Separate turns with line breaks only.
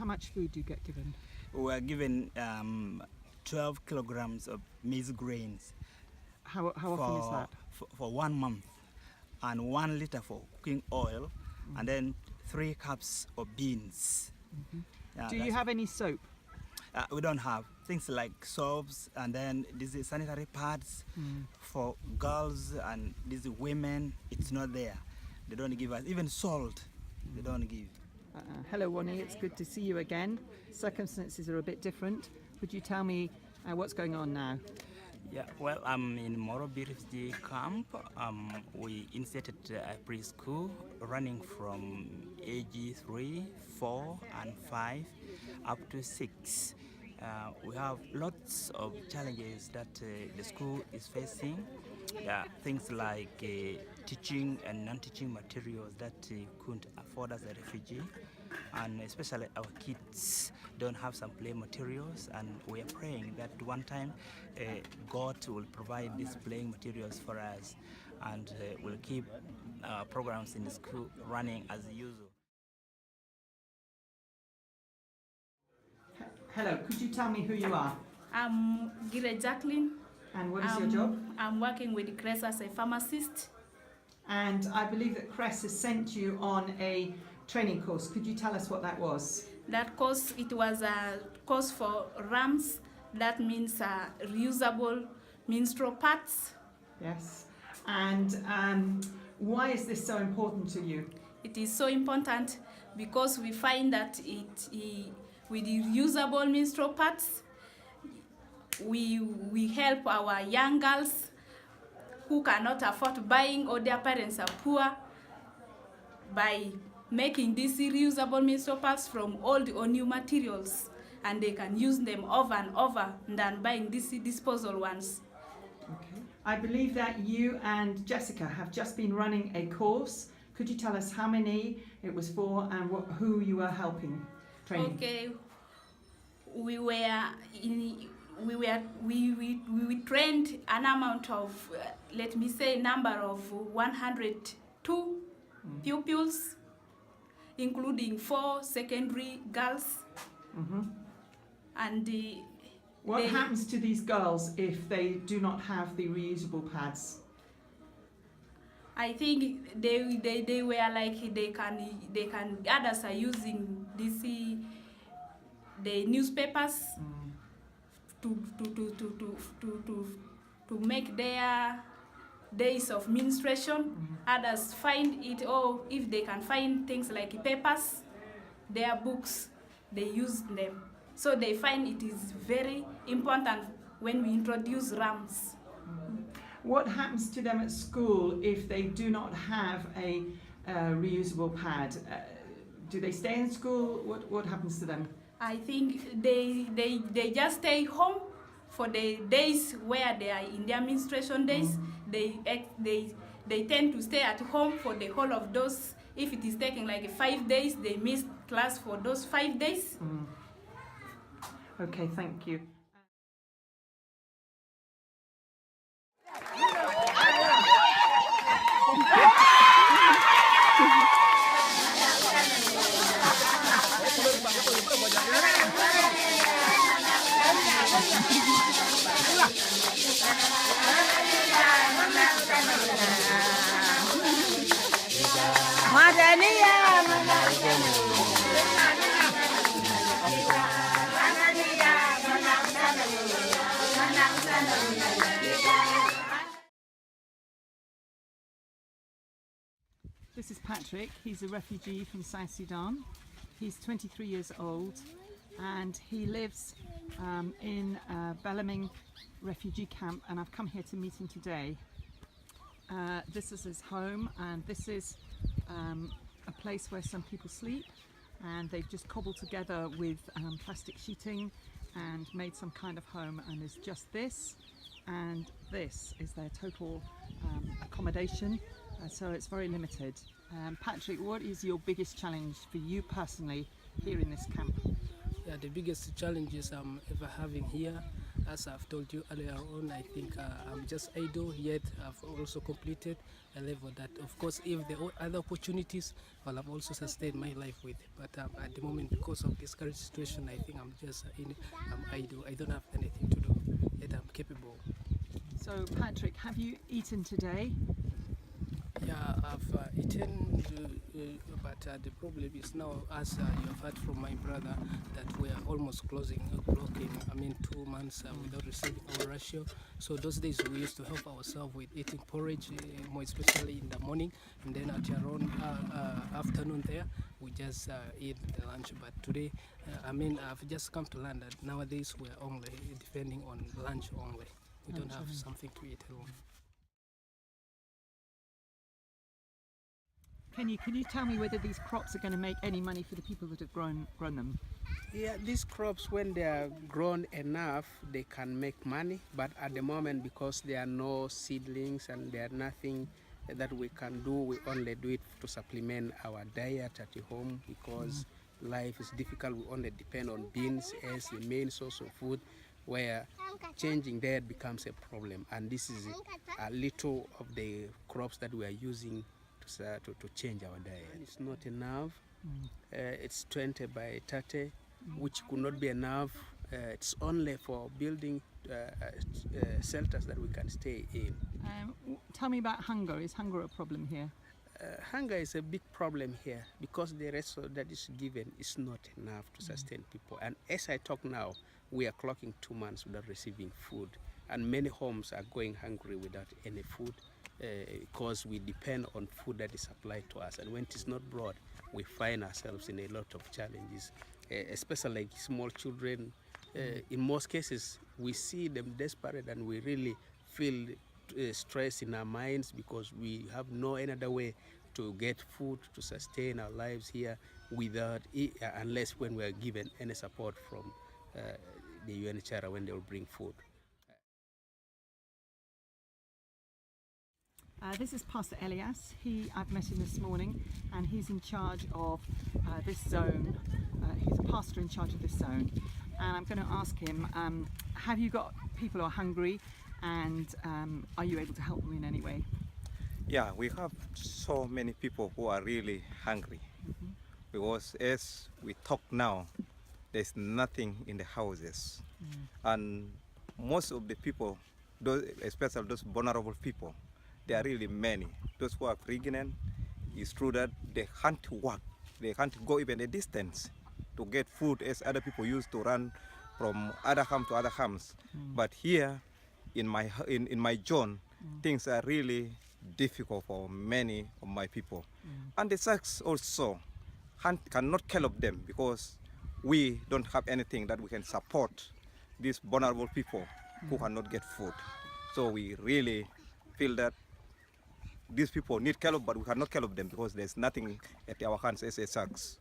much food do you get given?
We are given 12 kilograms of maize grains.
How often is that?
For 1 month, and 1 liter for cooking oil, and then 3 cups of beans.
Do you have any soap?
We don't have things like soaps, and then these sanitary pads for girls and these women. It's not there. They don't give us even salt. They don't give.
Hello, Wani. It's good to see you again. Circumstances are a bit different. Would you tell me what's going on now?
Yeah, well, I'm in Morobi refugee camp. We initiated a preschool running from age 3, 4, and 5 up to 6. We have lots of challenges that the school is facing. Things like teaching and non-teaching materials that couldn't afford as a refugee, and especially our kids don't have some play materials, and we are praying that one time God will provide these playing materials for us, and we'll keep programs in the school running as usual.
Hello, could you tell me who you are?
I'm Gire Jacqueline.
And what is your job?
I'm working with Cress as a pharmacist.
And I believe that Cress has sent you on a training course. Could you tell us what that was?
That course, it was a course for RAMs. That means reusable menstrual pads.
Yes. And why is this so important to you?
It is so important because we find that with the reusable menstrual pads, we help our young girls who cannot afford buying, or their parents are poor, by making these reusable menstrual pads from old or new materials, and they can use them over and over than buying these disposal ones.
Okay. I believe that you and Jessica have just been running a course. Could you tell us how many it was for and who you were helping, training?
Okay, we trained an amount of, let me say, number of 102 pupils, including 4 secondary girls. And
what happens to these girls if they do not have the reusable pads?
I think they were like they can others are using the newspapers to make their days of menstruation. Others find it, or if they can find things like papers, their books, they use them. So they find it is very important when we introduce RAMs.
What happens to them at school if they do not have a reusable pad? Do they stay in school? What happens to them?
I think they just stay home for the days where they are in their menstruation days. They tend to stay at home for the whole of those. If it is taking like 5 days, they miss class for those 5 days.
Okay, thank you. This is Patrick. He's a refugee from South Sudan. He's 23 years old and he lives in Bellarmine refugee camp, and I've come here to meet him today. This is his home, and this is a place where some people sleep, and they've just cobbled together with plastic sheeting and made some kind of home, and it's just this and this is their total accommodation. So it's very limited. Patrick, what is your biggest challenge for you personally here in this camp?
Yeah, the biggest challenges I'm ever having here, as I've told you earlier on, I think I'm just idle, yet I've also completed a level that, of course, if there are other opportunities, well, I've also sustained my life with. But at the moment, because of this current situation, I think I'm just I'm idle. I don't have anything to do, yet I'm capable.
So Patrick, have you eaten today?
Yeah, I've eaten, but the problem is now, as you have heard from my brother, that we are almost clocking 2 months without receiving our ratio. So those days we used to help ourselves with eating porridge, more especially in the morning, and then at around afternoon there, we just eat the lunch. But today, I've just come to learn that nowadays we are only depending on lunch only. We don't have something to eat at home.
Can you tell me whether these crops are going to make any money for the people that have grown them?
Yeah, these crops, when they are grown enough, they can make money. But at the moment, because there are no seedlings and there are nothing that we can do, we only do it to supplement our diet at home, because life is difficult. We only depend on beans as the main source of food, where changing diet becomes a problem. And this is a little of the crops that we are using to change our diet. It's not enough. It's 20 by 30, which could not be enough. It's only for building shelters that we can stay in.
Tell me about hunger. Is hunger a problem here?
Hunger is a big problem here, because the resource that is given is not enough to sustain people. And as I talk now, we are clocking 2 months without receiving food, and many homes are going hungry without any food, because we depend on food that is supplied to us. And when it is not brought, we find ourselves in a lot of challenges, especially like small children. In most cases, we see them desperate, and we really feel stress in our minds, because we have no any other way to get food to sustain our lives here without unless when we are given any support from the UNHCR when they will bring food.
This is Pastor Elias. I've met him this morning, and he's in charge of this zone. He's a pastor in charge of this zone, and I'm going to ask him, have you got people who are hungry, and are you able to help them in any way?
Yeah, we have so many people who are really hungry, because as we talk now, there's nothing in the houses, and most of the people, especially those vulnerable people, there are really many. Those who are pregnant, it's true that they can't work. They can't go even a distance to get food as other people used to run from other farm to other farms. But here in my zone, things are really difficult for many of my people. And the sex also cannot help them, because we don't have anything that we can support these vulnerable people who cannot get food. So we really feel that these people need help, but we cannot help them because there's nothing at our hands as a SACS.